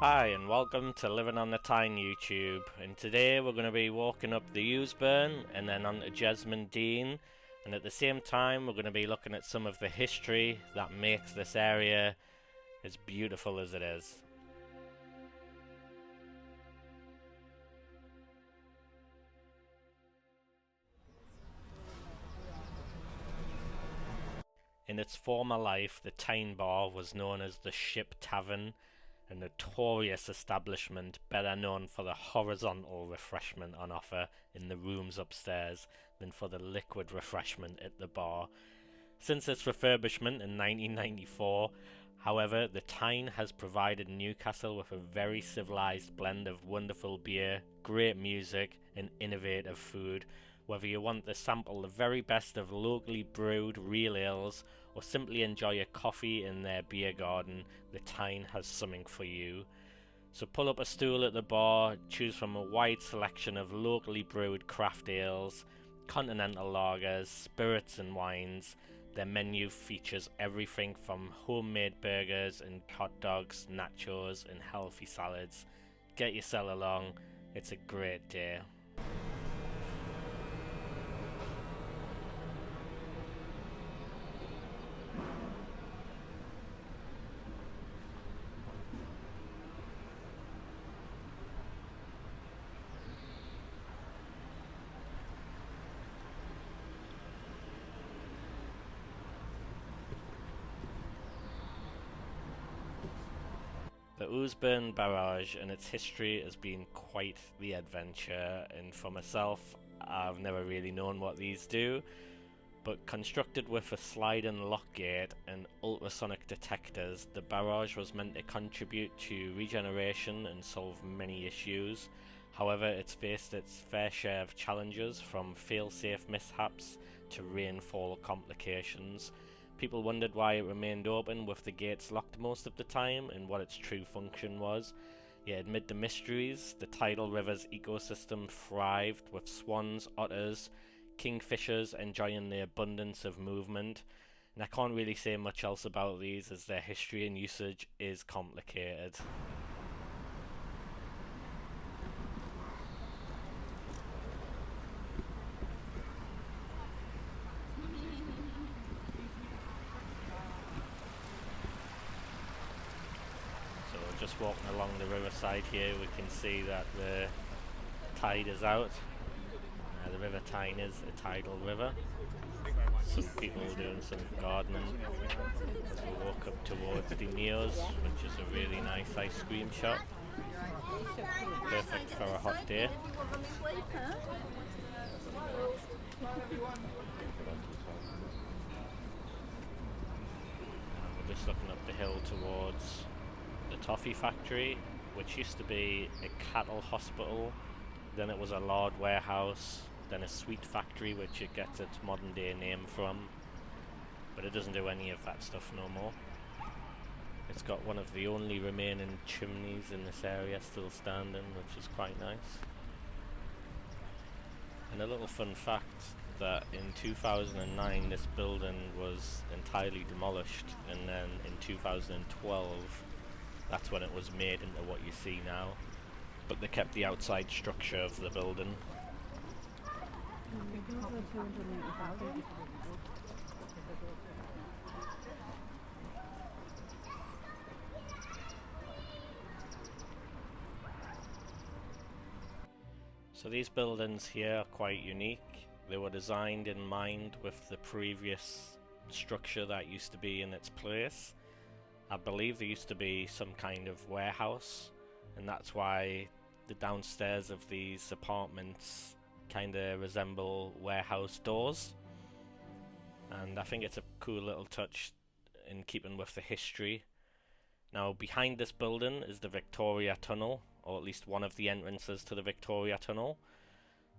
Hi and welcome to Living on the Tyne YouTube, and today we're going to be walking up the Ouseburn and then on to Jesmond Dene, and at the same time we're going to be looking at some of the history that makes this area as beautiful as it is. In its former life, the Tyne Bar was known as the Ship Tavern, a notorious establishment better known for the horizontal refreshment on offer in the rooms upstairs than for the liquid refreshment at the bar. Since its refurbishment in 1994, however, the Tyne has provided Newcastle with a very civilised blend of wonderful beer, great music and innovative food. Whether you want to sample the very best of locally brewed real ales or simply enjoy a coffee in their beer garden, the Tyne has something for you. So pull up a stool at the bar, choose from a wide selection of locally brewed craft ales, continental lagers, spirits and wines. Their menu features everything from homemade burgers and hot dogs, nachos and healthy salads. Get yourself along, it's a great day. The Ouseburn Barrage and its history has been quite the adventure, and for myself, I've never really known what these do, but constructed with a sliding lock gate and ultrasonic detectors, the barrage was meant to contribute to regeneration and solve many issues. However, it's faced its fair share of challenges, from fail-safe mishaps to rainfall complications. People wondered why it remained open with the gates locked most of the time and what its true function was. Yet amid the mysteries, the tidal river's ecosystem thrived, with swans, otters, kingfishers enjoying the abundance of movement. And I can't really say much else about these, as their history and usage is complicated. Just walking along the Riverside here, we can see that the tide is out. The River Tyne is a tidal river. Some people are doing some gardening as we walk up towards Dene's, which is a really nice ice cream shop. Perfect for a hot day. We're just looking up the hill towards the toffee factory, which used to be a cattle hospital, then it was a lard warehouse, then a sweet factory, which it gets its modern day name from, but it doesn't do any of that stuff no more. It's got one of the only remaining chimneys in this area still standing, which is quite nice. And a little fun fact, that in 2009 this building was entirely demolished, and then in 2012 that's when it was made into what you see now, but they kept the outside structure of the building. So these buildings here are quite unique. They were designed in mind with the previous structure that used to be in its place. I believe there used to be some kind of warehouse, and that's why the downstairs of these apartments kind of resemble warehouse doors. And I think it's a cool little touch in keeping with the history. Now, behind this building is the Victoria Tunnel, or at least one of the entrances to the Victoria Tunnel.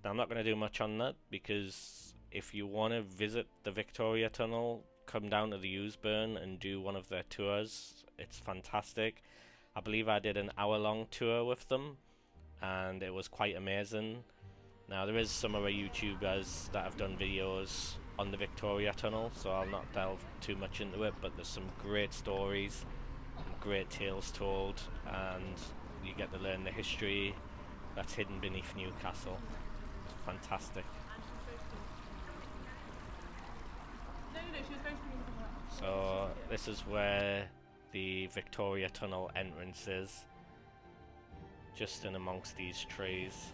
Now, I'm not going to do much on that, because if you want to visit the Victoria Tunnel, come down to the Ouseburn and do one of their tours. It's fantastic. I believe I did an hour-long tour with them, and it was quite amazing. Now, there is some other YouTubers that have done videos on the Victoria Tunnel, so I'll not delve too much into it, but there's some great stories and great tales told, and you get to learn the history that's hidden beneath Newcastle. It's fantastic. So this is where the Victoria Tunnel entrance is, just in amongst these trees.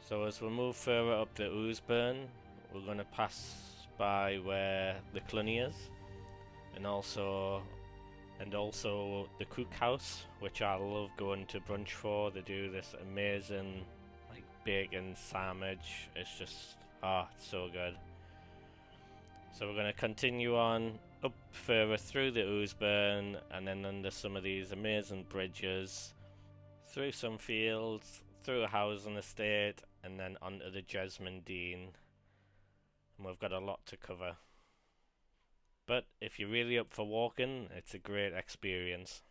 So as we move further up the Ouseburn, we're going to pass by where the Cluny is, and also the Cook House, which I love going to brunch for. They do this amazing like bacon sandwich. It's just it's so good. So we're going to continue on up further through the Ouseburn, and then under some of these amazing bridges, through some fields, through a housing estate, and then onto the Jesmond Dene. And we've got a lot to cover. But if you're really up for walking, it's a great experience.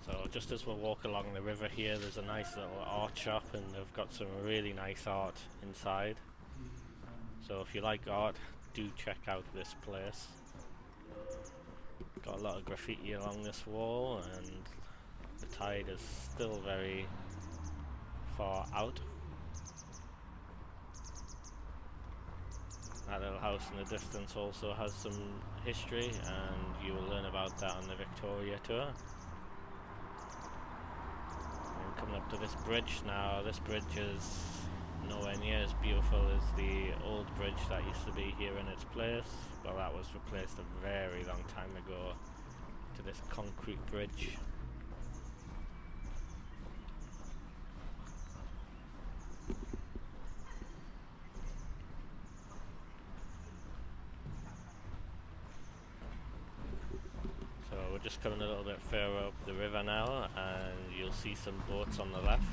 So just as we walk along the river here, there's a nice little art shop, and they've got some really nice art inside. So if you like art, do check out this place. Got a lot of graffiti along this wall, and the tide is still very far out. That little house in the distance also has some history, and you will learn about that on the Victoria tour. And coming up to this bridge now, this bridge is nowhere near as beautiful as the old bridge that used to be here in its place, but that was replaced a very long time ago to this concrete bridge. So we're just coming a little bit further up the river now, and you'll see some boats on the left.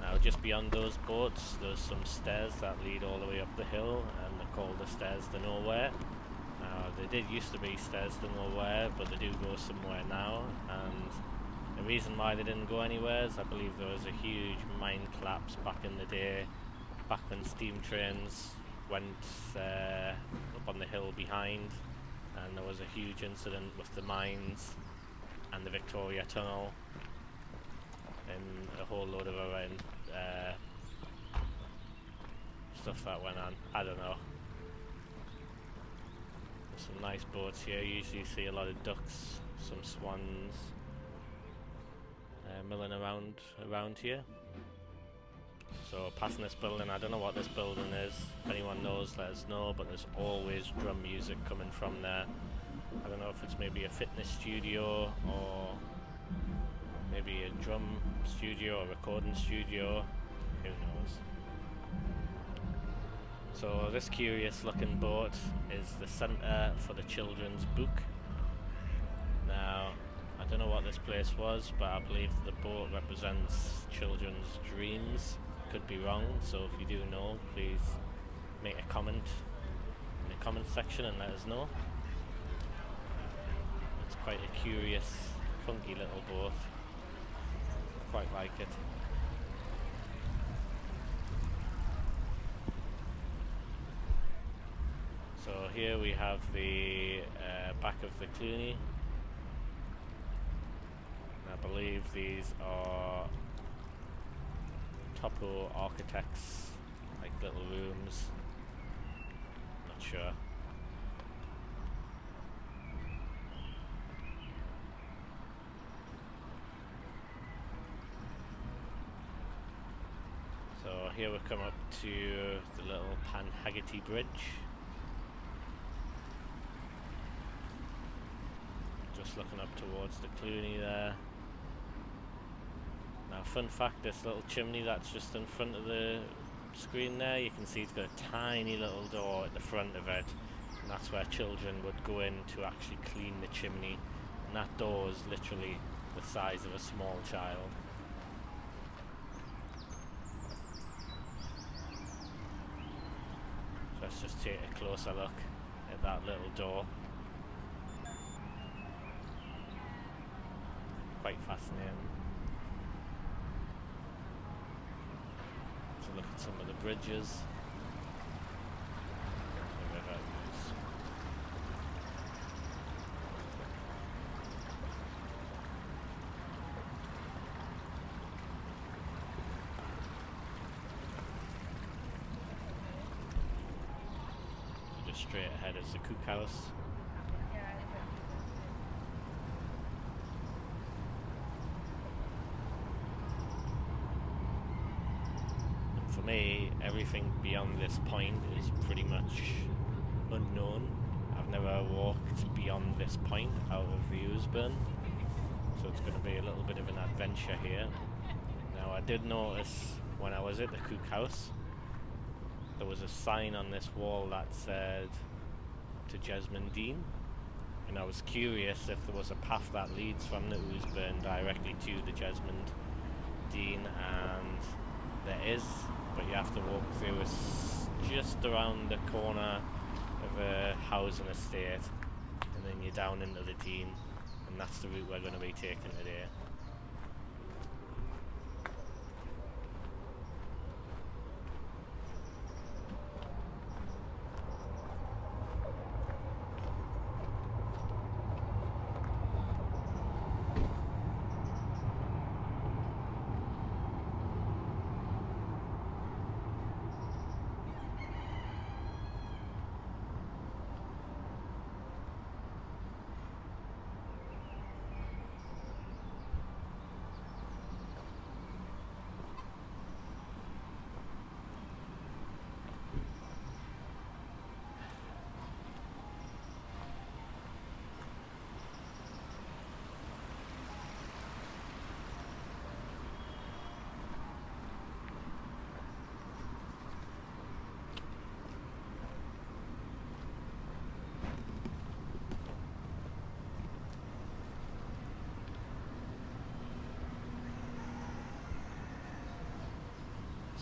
Now just beyond those boats there's some stairs that lead all the way up the hill, and they're called the Stairs to Nowhere. Now they did used to be Stairs to Nowhere, but they do go somewhere now, and the reason why they didn't go anywhere is I believe there was a huge mine collapse back in the day, back when steam trains went up on the hill behind, and there was a huge incident with the mines and the Victoria Tunnel, and a whole load of other stuff that went on. I don't know. There's some nice boats here. Usually you see a lot of ducks, some swans milling around here. So passing this building, I don't know what this building is. If anyone knows, let us know, but there's always drum music coming from there. I don't know if it's maybe a fitness studio or maybe a drum studio or recording studio, who knows. So this curious looking boat is the centre for the children's book. Now I don't know what this place was, but I believe the boat represents children's dreams. Could be wrong, so if you do know, please make a comment in the comment section and let us know. It's quite a curious, funky little boat. Quite like it. So here we have the back of the Cluny. I believe these are Topo Architects, like little rooms. Not sure. So here we come up to the little Pan Haggerty Bridge. Just looking up towards the Cluny there. Now fun fact, this little chimney that's just in front of the screen there, you can see it's got a tiny little door at the front of it, and that's where children would go in to actually clean the chimney, and that door is literally the size of a small child. Let's just take a closer look at that little door. quite fascinating. Let's look at some of the bridges. The river is. So just straight ahead is the cookhouse. For me, everything beyond this point is pretty much unknown. I've never walked beyond this point out of the Ouseburn, so it's going to be a little bit of an adventure here. Now, I did notice when I was at the cookhouse, there was a sign on this wall that said to Jesmond Dene, and I was curious if there was a path that leads from the Ouseburn directly to the Jesmond Dene, and there is. But you have to walk through just around the corner of a housing estate, and then you're down into the Dene, and that's the route we're going to be taking today.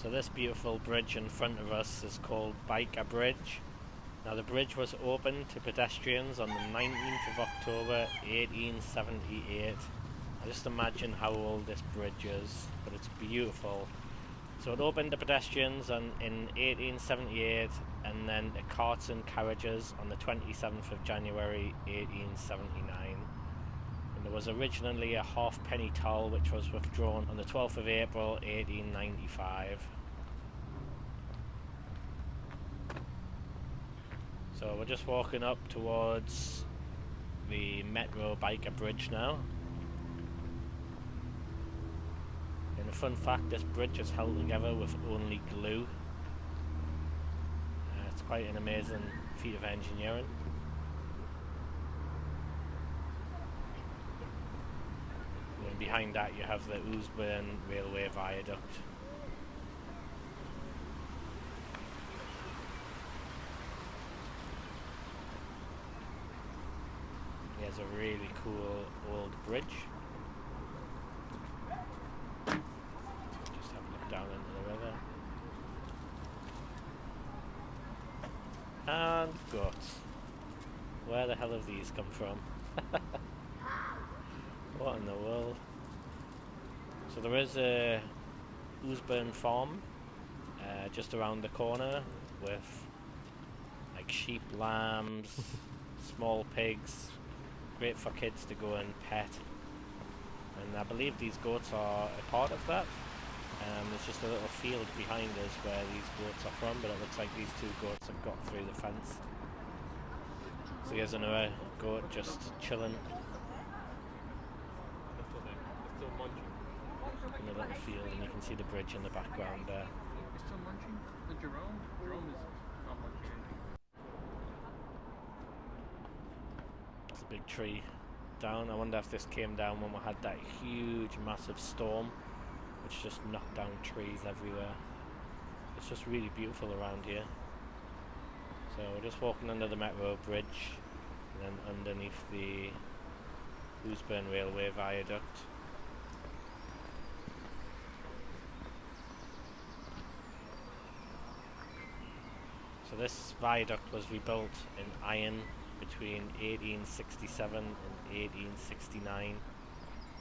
So this beautiful bridge in front of us is called Biker Bridge. Now the bridge was opened to pedestrians on the 19th of October 1878. I just imagine how old this bridge is, but it's beautiful. So it opened to pedestrians in 1878, and then to carts and carriages on the 27th of January 1879. There was originally a halfpenny toll which was withdrawn on the 12th of April 1895. So we're just walking up towards the Metro Biker Bridge now. And a fun fact, this bridge is held together with only glue. It's quite an amazing feat of engineering. And behind that you have the Ouseburn Railway Viaduct. Here's a really cool old bridge. Just have a look down into the river. And goats. Where the hell have these come from? What in the world? So there is a Ouseburn farm just around the corner with like sheep, lambs, small pigs, great for kids to go and pet. And I believe these goats are a part of that. There's just a little field behind us where these goats are from, but it looks like these two goats have got through the fence. So here's another goat just chilling in a little field, and you can see the bridge in the background there. It's still munching? The Jerome? Jerome is not munching. It's a big tree down. I wonder if this came down when we had that huge massive storm which just knocked down trees everywhere. It's just really beautiful around here. So we're just walking under the Metro Bridge and then underneath the Ouseburn Railway Viaduct. So this viaduct was rebuilt in iron between 1867 and 1869.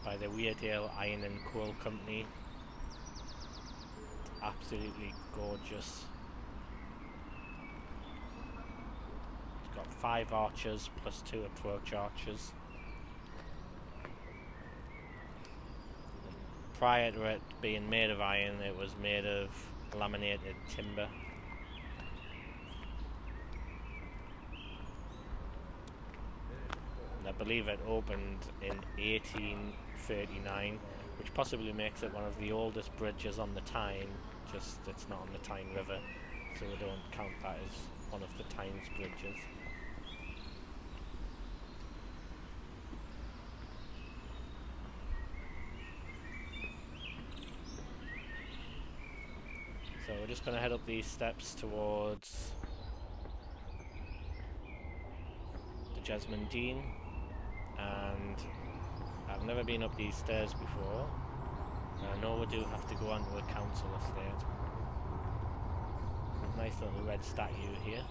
by the Weardale Iron and Coal Company. It's absolutely gorgeous. It's got 5 arches plus 2 approach arches. Prior to it being made of iron, it was made of laminated timber. And I believe it opened in 1839, which possibly makes it one of the oldest bridges on the Tyne, just it's not on the Tyne River, so we don't count that as one of the Tyne's bridges. So we're just going to head up these steps towards the Jesmond Dene, and I've never been up these stairs before, and I know we do have to go onto a council estate. Nice little red statue here.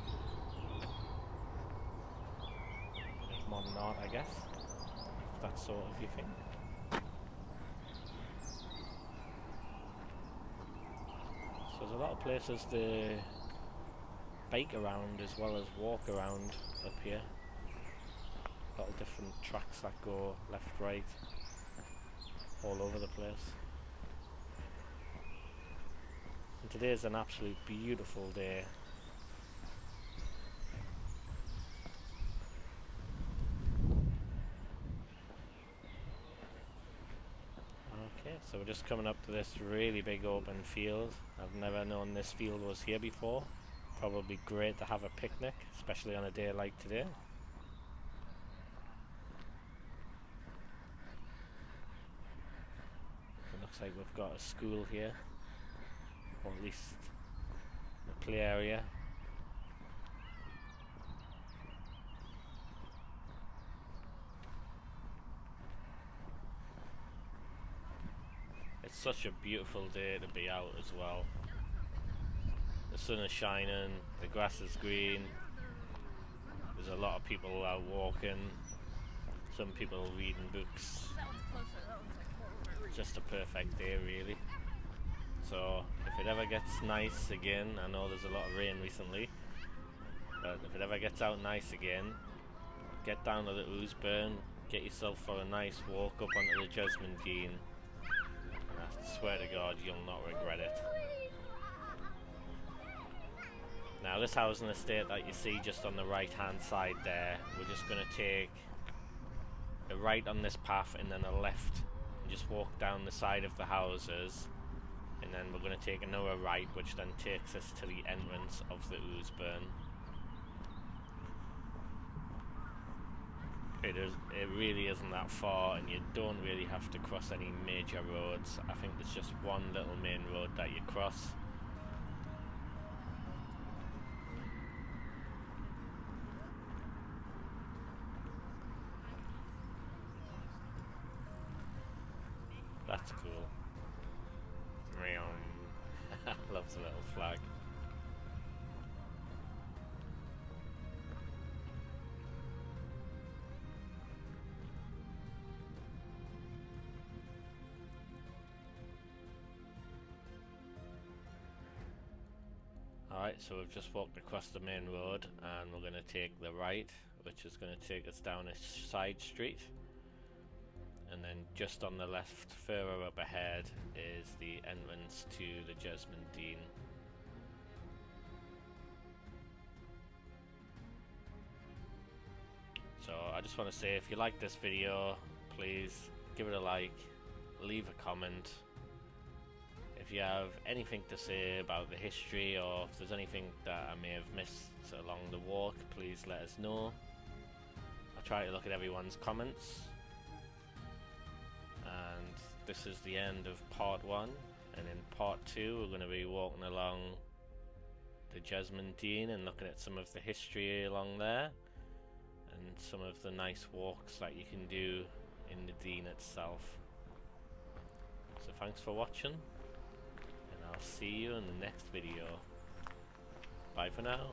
Bit of modern art, I guess, if that's sort of your thing. So there's a lot of places to bike around as well as walk around up here. A lot of different tracks that go left, right, all over the place. And today is an absolute beautiful day. Okay, so we're just coming up to this really big open field. I've never known this field was here before. Probably great to have a picnic, especially on a day like today. It looks like we've got a school here, or at least a play area. It's such a beautiful day to be out as well. The sun is shining, the grass is green, there's a lot of people out walking, some people reading books. Just a perfect day really. So if it ever gets nice again, I know there's a lot of rain recently, but if it ever gets out nice again, get down to the Ouseburn, get yourself for a nice walk up onto the Jesmond Dene, and I swear to God you'll not regret it. Now this housing estate that you see just on the right hand side there, we're just going to take a right on this path and then a left and just walk down the side of the houses, and then we're going to take another right which then takes us to the entrance of the Ouseburn. It really isn't that far, and you don't really have to cross any major roads. I think there's just one little main road that you cross. That's cool. Love the little flag. Alright, so we've just walked across the main road and we're going to take the right, which is going to take us down a side street. And then just on the left, further up ahead, is the entrance to the Jesmond Dene. So I just want to say, if you like this video, please give it a like, leave a comment. If you have anything to say about the history, or if there's anything that I may have missed along the walk, please let us know. I'll try to look at everyone's comments. And this is the end of part 1, and in part 2 we're going to be walking along the Jesmond Dene and looking at some of the history along there and some of the nice walks that you can do in the Dene itself. So thanks for watching, and I'll see you in the next video. Bye for now.